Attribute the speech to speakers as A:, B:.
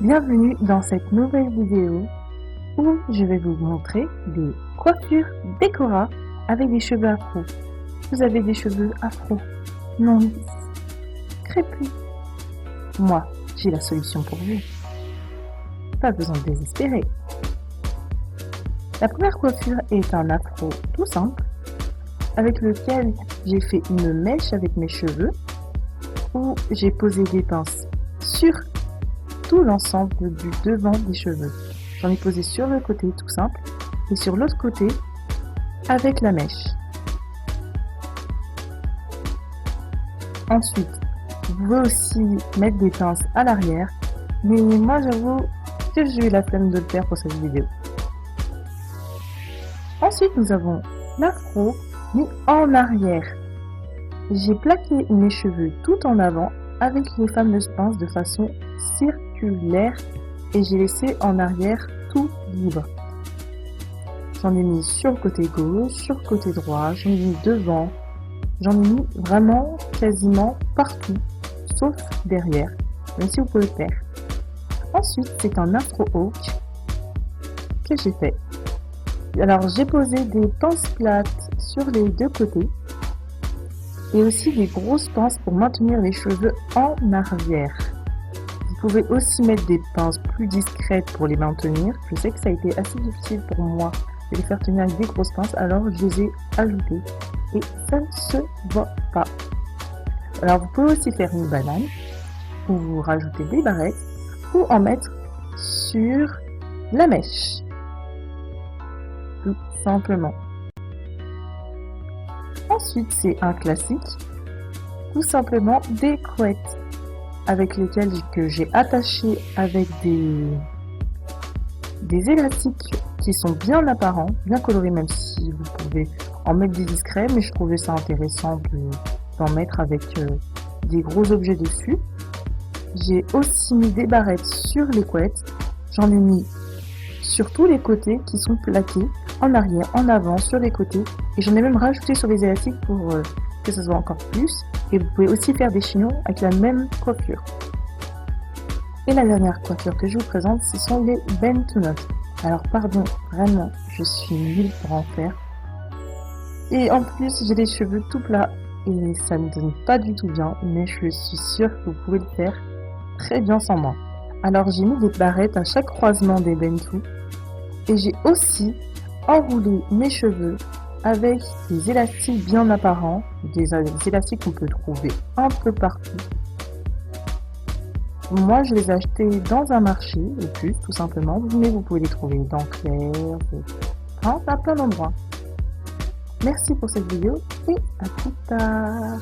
A: Bienvenue dans cette nouvelle vidéo où je vais vous montrer des coiffures décora avec des cheveux afro. Vous avez des cheveux afro, non lisses, crépus. Moi, j'ai la solution pour vous. Pas besoin de désespérer. La première coiffure est un afro tout simple avec lequel j'ai fait une mèche avec mes cheveux où j'ai posé des pinces sur tout l'ensemble du devant des cheveux. J'en ai posé sur le côté tout simple et sur l'autre côté avec la mèche. Ensuite, vous pouvez aussi mettre des pinces à l'arrière, mais moi j'avoue que j'ai eu la flemme de le faire pour cette vidéo. Ensuite, nous avons l'afro mis en arrière. J'ai plaqué mes cheveux tout en avant avec les fameuses pinces de façon circulaire et j'ai laissé en arrière tout libre. J'en ai mis sur le côté gauche, sur le côté droit, j'en ai mis devant, j'en ai mis vraiment quasiment partout, sauf derrière, même si vous pouvez le faire. Ensuite, c'est un afro hawk que j'ai fait. Alors, j'ai posé des pinces plates sur les deux côtés et aussi des grosses pinces pour maintenir les cheveux en arrière. Vous pouvez aussi mettre des pinces plus discrètes pour les maintenir. Je sais que ça a été assez difficile pour moi de les faire tenir avec des grosses pinces, alors je les ai ajoutées et ça ne se voit pas. Alors vous pouvez aussi faire une banane où vous rajoutez des barrettes ou en mettre sur la mèche. Tout simplement. Ensuite, c'est un classique, tout simplement des couettes avec lesquelles j'ai attaché avec des élastiques qui sont bien apparents, bien colorés, même si vous pouvez en mettre des discrets, mais je trouvais ça intéressant d'en mettre avec des gros objets dessus. J'ai aussi mis des barrettes sur les couettes, j'en ai mis sur tous les côtés qui sont plaqués, en arrière, en avant, sur les côtés, et j'en ai même rajouté sur les élastiques pour que ça se voit encore plus, et vous pouvez aussi faire des chignons avec la même coiffure. Et la dernière coiffure que je vous présente, ce sont les bend to knot. Alors pardon, vraiment, je suis nulle pour en faire. Et en plus, j'ai les cheveux tout plats, et ça ne donne pas du tout bien, mais je suis sûre que vous pouvez le faire très bien sans moi. Alors j'ai mis des barrettes à chaque croisement des bend to, et j'ai aussi enroulé mes cheveux avec des élastiques bien apparents, des élastiques qu'on peut trouver un peu partout. Moi, je les ai achetés dans un marché, le plus, tout simplement, mais vous pouvez les trouver dans Claire, à plein d'endroits. Merci pour cette vidéo et à plus tard.